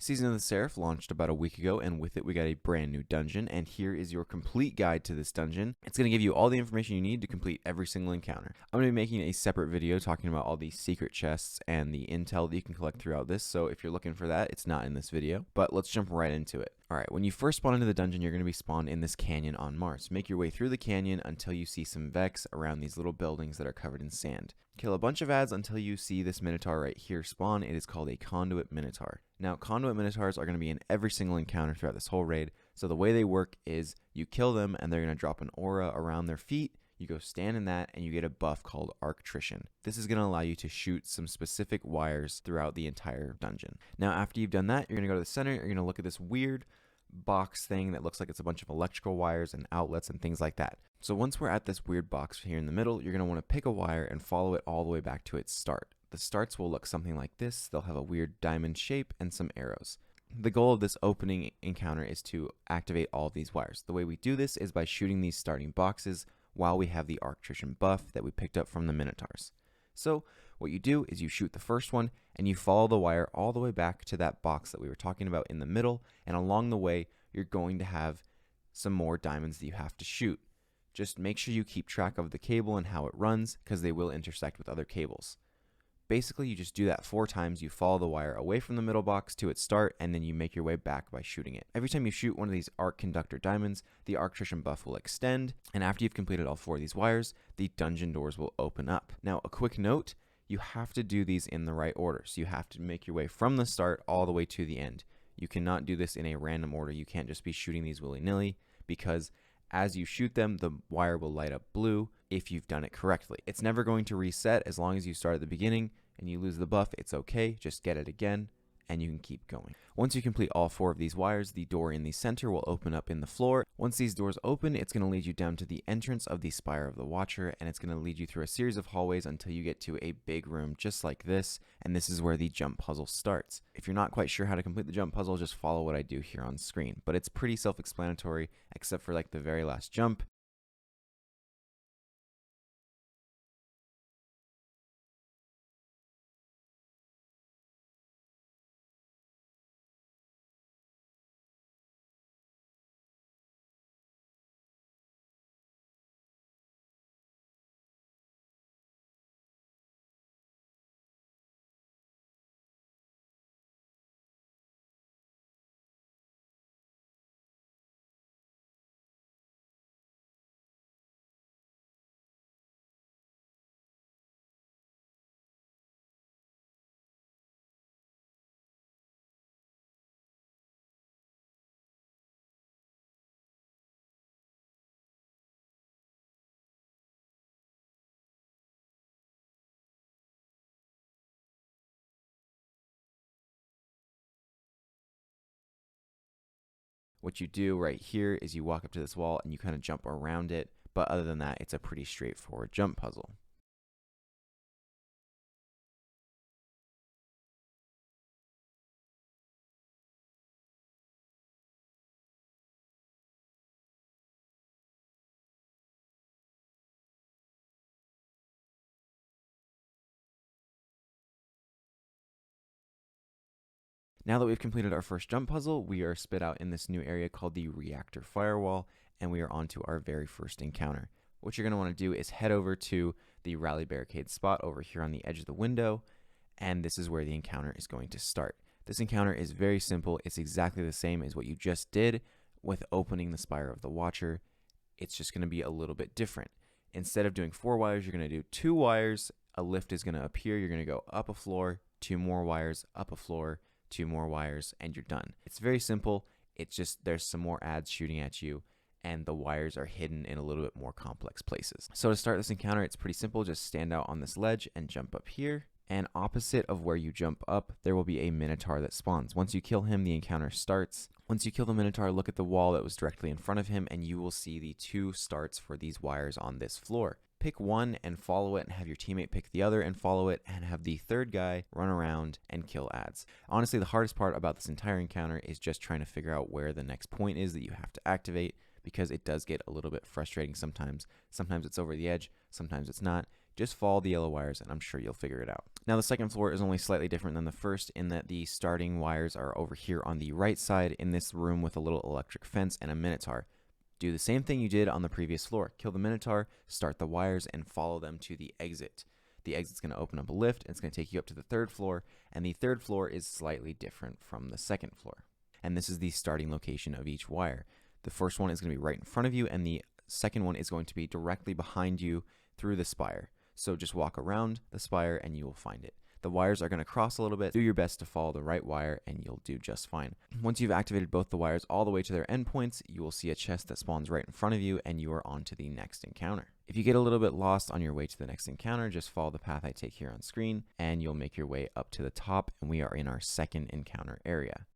Season of the Seraph launched about a week ago, and with it we got a brand new dungeon, and here is your complete guide to this dungeon. It's going to give you all the information you need to complete every single encounter. I'm going to be making a separate video talking about all the secret chests and the intel that you can collect throughout this, so if you're looking for that, it's not in this video. But let's jump right into it. Alright, when you first spawn into the dungeon, you're going to be spawned in this canyon on Mars. Make your way through the canyon until you see some Vex around these little buildings that are covered in sand. Kill a bunch of ads until you see this Minotaur right here spawn. It is called a Conduit Minotaur. Now, Conduit Minotaurs are going to be in every single encounter throughout this whole raid. So the way they work is you kill them and they're going to drop an aura around their feet. You go stand in that and you get a buff called Arctrition. This is going to allow you to shoot some specific wires throughout the entire dungeon. Now, after you've done that, you're going to go to the center. You're going to look at this weird box thing that looks like it's a bunch of electrical wires and outlets and things like that. So once we're at this weird box here in the middle, you're going to want to pick a wire and follow it all the way back to its start. The starts will look something like this. They'll have a weird diamond shape and some arrows. The goal of this opening encounter is to activate all of these wires. The way we do this is by shooting these starting boxes while we have the Arctrition buff that we picked up from the Minotaurs. So what you do is you shoot the first one and you follow the wire all the way back to that box that we were talking about in the middle, and along the way you're going to have some more diamonds that you have to shoot. Just make sure you keep track of the cable and how it runs, because they will intersect with other cables. Basically, you just do that 4 times. You follow the wire away from the middle box to its start, and then you make your way back by shooting it. Every time you shoot one of these arc conductor diamonds, the Arctrition buff will extend, and after you've completed all 4 of these wires, the dungeon doors will open up. Now, a quick note, you have to do these in the right order. So you have to make your way from the start all the way to the end. You cannot do this in a random order. You can't just be shooting these willy-nilly, because as you shoot them, the wire will light up blue if you've done it correctly. It's never going to reset as long as you start at the beginning and you lose the buff. It's okay, just get it again and you can keep going. Once you complete all 4 of these wires, the door in the center will open up in the floor. Once these doors open, it's going to lead you down to the entrance of the Spire of the Watcher, and it's going to lead you through a series of hallways until you get to a big room just like this, and this is where the jump puzzle starts. If you're not quite sure how to complete the jump puzzle, just follow what I do here on screen, but it's pretty self-explanatory except for like the very last jump. What you do right here is you walk up to this wall and you kind of jump around it, but other than that, it's a pretty straightforward jump puzzle. Now that we've completed our first jump puzzle, we are spit out in this new area called the Reactor Firewall, and we are on to our very first encounter. What you're going to want to do is head over to the Rally Barricade spot over here on the edge of the window, and this is where the encounter is going to start. This encounter is very simple. It's exactly the same as what you just did with opening the Spire of the Watcher. It's just going to be a little bit different. Instead of doing 4 wires, you're going to do 2 wires. A lift is going to appear. You're going to go up a floor, 2 more wires, up a floor, 2 more wires, and you're done. It's very simple. It's just there's some more ads shooting at you, and the wires are hidden in a little bit more complex places. So to start this encounter, it's pretty simple. Just stand out on this ledge and jump up here. And opposite of where you jump up, there will be a Minotaur that spawns. Once you kill him, the encounter starts. Once you kill the Minotaur, look at the wall that was directly in front of him, and you will see the 2 starts for these wires on this floor. Pick one and follow it, and have your teammate pick the other and follow it, and have the third guy run around and kill ads. Honestly, the hardest part about this entire encounter is just trying to figure out where the next point is that you have to activate, because it does get a little bit frustrating sometimes. Sometimes it's over the edge, sometimes it's not. Just follow the yellow wires and I'm sure you'll figure it out. Now the second floor is only slightly different than the first in that the starting wires are over here on the right side in this room with a little electric fence and a minotaur. Do the same thing you did on the previous floor. Kill the minotaur, start the wires, and follow them to the exit. The exit's going to open up a lift, and it's going to take you up to the third floor, and the third floor is slightly different from the second floor. And this is the starting location of each wire. The first one is going to be right in front of you, and the second one is going to be directly behind you through the spire. So just walk around the spire and you will find it. The wires are going to cross a little bit. Do your best to follow the right wire and you'll do just fine. Once you've activated both the wires all the way to their endpoints, you will see a chest that spawns right in front of you and you are on to the next encounter. If you get a little bit lost on your way to the next encounter, just follow the path I take here on screen and you'll make your way up to the top, and we are in our second encounter area.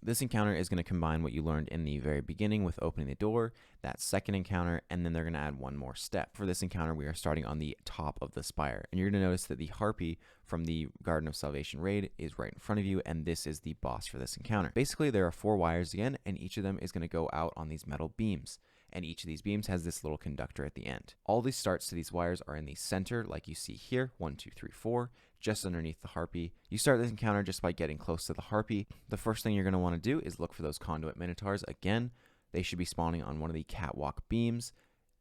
This encounter is going to combine what you learned in the very beginning with opening the door, that second encounter, and then they're going to add one more step. For this encounter, we are starting on the top of the spire, and you're going to notice that the harpy from the Garden of Salvation raid is right in front of you, and this is the boss for this encounter. Basically, there are 4 wires again, and each of them is going to go out on these metal beams. And each of these beams has this little conductor at the end. All these starts to these wires are in the center, like you see here, 1, 2, 3, 4, just underneath the harpy. You start this encounter just by getting close to the harpy. The first thing you're going to want to do is look for those conduit minotaurs. Again, they should be spawning on one of the catwalk beams.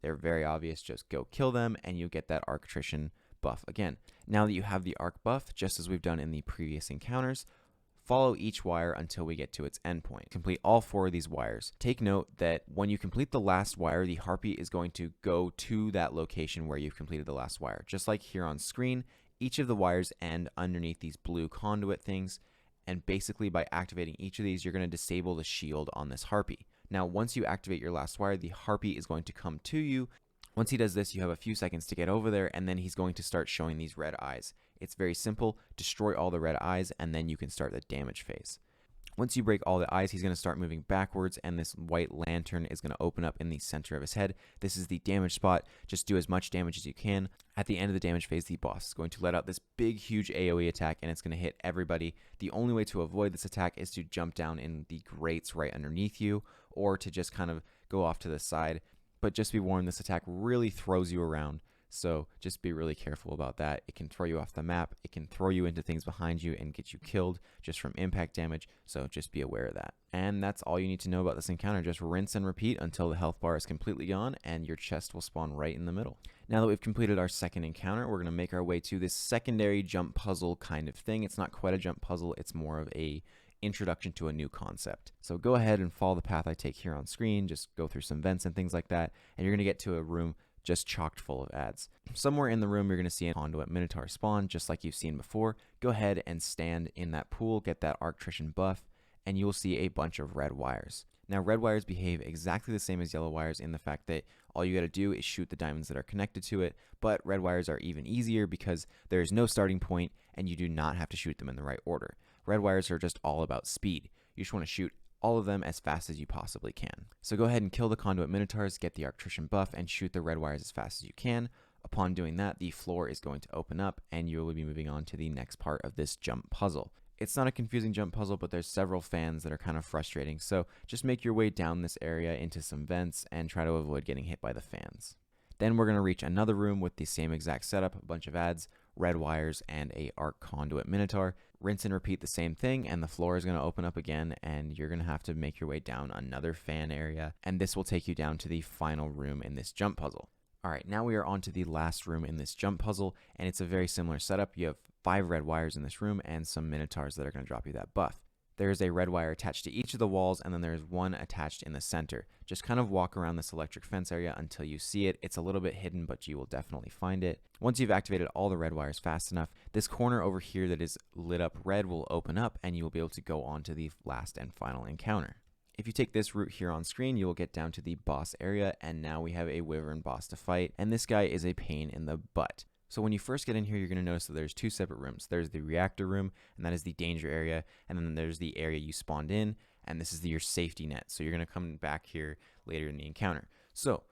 They're very obvious, just go kill them, and you get that arc attrition buff again. Now that you have the arc buff, just as we've done in the previous encounters, follow each wire until we get to its endpoint. Complete all 4 of these wires. Take note that when you complete the last wire, the harpy is going to go to that location where you've completed the last wire. Just like here on screen, each of the wires end underneath these blue conduit things, and basically by activating each of these, you're going to disable the shield on this harpy. Now, once you activate your last wire, the harpy is going to come to you. Once he does this, you have a few seconds to get over there, and then he's going to start showing these red eyes. It's very simple. Destroy all the red eyes, and then you can start the damage phase. Once you break all the eyes, he's going to start moving backwards, and this white lantern is going to open up in the center of his head. This is the damage spot. Just do as much damage as you can. At the end of the damage phase, the boss is going to let out this big, huge AoE attack, and it's going to hit everybody. The only way to avoid this attack is to jump down in the grates right underneath you, or to just kind of go off to the side. But just be warned, this attack really throws you around. So just be really careful about that. It can throw you off the map. It can throw you into things behind you and get you killed just from impact damage. So just be aware of that. And that's all you need to know about this encounter. Just rinse and repeat until the health bar is completely gone and your chest will spawn right in the middle. Now that we've completed our second encounter, we're going to make our way to this secondary jump puzzle kind of thing. It's not quite a jump puzzle. It's more of a introduction to a new concept. So go ahead and follow the path I take here on screen. Just go through some vents and things like that. And you're going to get to a room just chocked full of ads. Somewhere in the room, you're going to see an conduit minotaur spawn, just like you've seen before. Go ahead and stand in that pool, get that arctrition buff, and you will see a bunch of red wires. Now, red wires behave exactly the same as yellow wires in the fact that all you got to do is shoot the diamonds that are connected to it, but red wires are even easier because there is no starting point and you do not have to shoot them in the right order. Red wires are just all about speed. You just want to shoot all of them as fast as you possibly can. So go ahead and kill the conduit minotaurs, get the arctrition buff, and shoot the red wires as fast as you can. Upon doing that, the floor is going to open up and you will be moving on to the next part of this jump puzzle. It's not a confusing jump puzzle, but there's several fans that are kind of frustrating, so just make your way down this area into some vents and try to avoid getting hit by the fans. Then we're going to reach another room with the same exact setup, a bunch of ads, red wires, and a arc conduit minotaur. Rinse and repeat the same thing, and the floor is going to open up again, and you're going to have to make your way down another fan area, and this will take you down to the final room in this jump puzzle. Alright, now we are on to the last room in this jump puzzle, and it's a very similar setup. You have 5 red wires in this room and some minotaurs that are going to drop you that buff. There's a red wire attached to each of the walls, and then there's one attached in the center. Just kind of walk around this electric fence area until you see it. It's a little bit hidden, but you will definitely find it. Once you've activated all the red wires fast enough, this corner over here that is lit up red will open up, and you will be able to go on to the last and final encounter. If you take this route here on screen, you will get down to the boss area, and now we have a wyvern boss to fight, and this guy is a pain in the butt. So when you first get in here, you're going to notice that there's 2 separate rooms. There's the reactor room, and that is the danger area, and then there's the area you spawned in, and this is your safety net. So you're going to come back here later in the encounter. So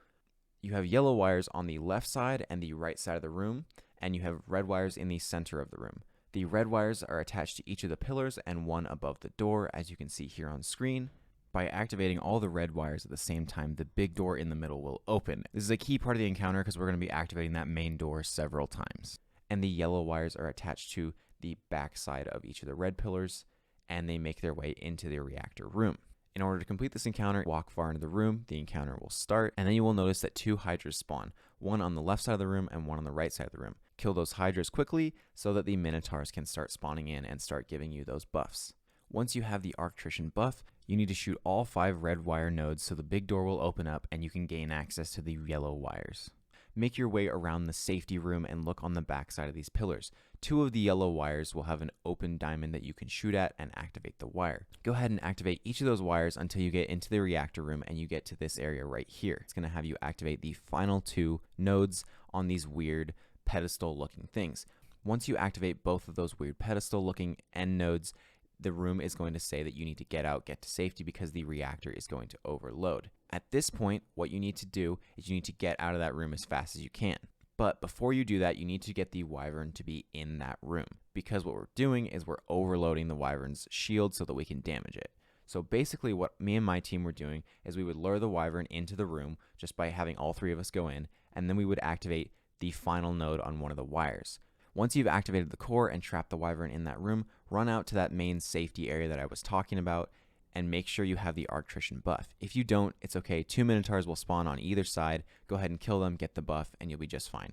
you have yellow wires on the left side and the right side of the room, and you have red wires in the center of the room. The red wires are attached to each of the pillars and one above the door, as you can see here on screen. By activating all the red wires at the same time, the big door in the middle will open. This is a key part of the encounter because we're going to be activating that main door several times. And the yellow wires are attached to the back side of each of the red pillars, and they make their way into the reactor room. In order to complete this encounter, walk far into the room, the encounter will start, and then you will notice that 2 hydras spawn, one on the left side of the room and one on the right side of the room. Kill those hydras quickly so that the minotaurs can start spawning in and start giving you those buffs. Once you have the Arctrician buff, you need to shoot all 5 red wire nodes so the big door will open up and you can gain access to the yellow wires. Make your way around the safety room and look on the back side of these pillars. 2 of the yellow wires will have an open diamond that you can shoot at and activate the wire. Go ahead and activate each of those wires until you get into the reactor room and you get to this area right here. It's going to have you activate the final 2 nodes on these weird pedestal looking things. Once you activate both of those weird pedestal looking end nodes, the room is going to say that you need to get out, get to safety because the reactor is going to overload. At this point, what you need to do is you need to get out of that room as fast as you can. But before you do that, you need to get the wyvern to be in that room because what we're doing is we're overloading the wyvern's shield so that we can damage it. So basically what me and my team were doing is we would lure the wyvern into the room just by having all 3 of us go in, and then we would activate the final node on one of the wires. Once you've activated the core and trapped the wyvern in that room, run out to that main safety area that I was talking about and make sure you have the Arctrician buff. If you don't, it's okay. 2 minotaurs will spawn on either side. Go ahead and kill them, get the buff, and you'll be just fine.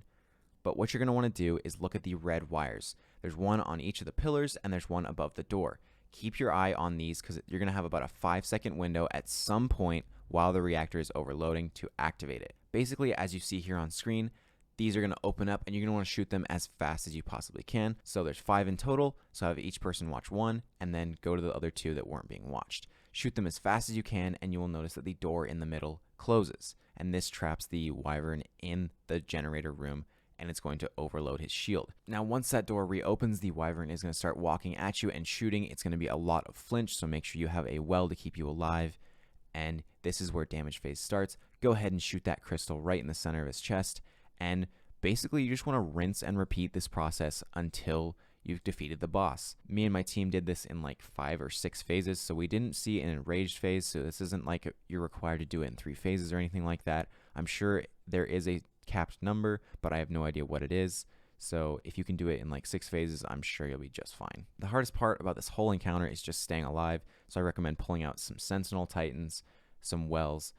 But what you're going to want to do is look at the red wires. There's one on each of the pillars and there's one above the door. Keep your eye on these because you're going to have about a 5-second window at some point while the reactor is overloading to activate it. Basically, as you see here on screen, these are going to open up and you're going to want to shoot them as fast as you possibly can. So there's 5 in total. So have each person watch 1 and then go to the other 2 that weren't being watched. Shoot them as fast as you can and you will notice that the door in the middle closes. And this traps the wyvern in the generator room and it's going to overload his shield. Now once that door reopens, the wyvern is going to start walking at you and shooting. It's going to be a lot of flinch, so make sure you have a well to keep you alive. And this is where damage phase starts. Go ahead and shoot that crystal right in the center of his chest. And basically you just want to rinse and repeat this process until you've defeated the boss. Me and my team did this in like 5 or 6 phases, so we didn't see an enraged phase, so this isn't like you're required to do it in 3 phases or anything like that. I'm sure there is a capped number, but I have no idea what it is. So if you can do it in like 6 phases, I'm sure you'll be just fine. The hardest part about this whole encounter is just staying alive, so I recommend pulling out some Sentinel Titans, some Wells,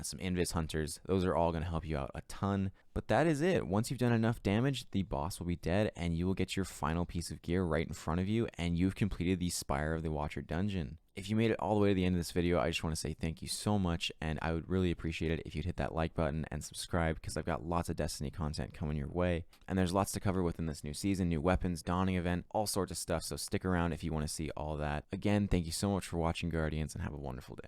some Invis Hunters. Those are all going to help you out a ton. But that is it. Once you've done enough damage, the boss will be dead and you will get your final piece of gear right in front of you and you've completed the Spire of the Watcher dungeon. If you made it all the way to the end of this video, I just want to say thank you so much, and I would really appreciate it if you'd hit that like button and subscribe because I've got lots of Destiny content coming your way. And there's lots to cover within this new season, new weapons, dawning event, all sorts of stuff, so stick around if you want to see all that. Again, thank you so much for watching, Guardians, and have a wonderful day.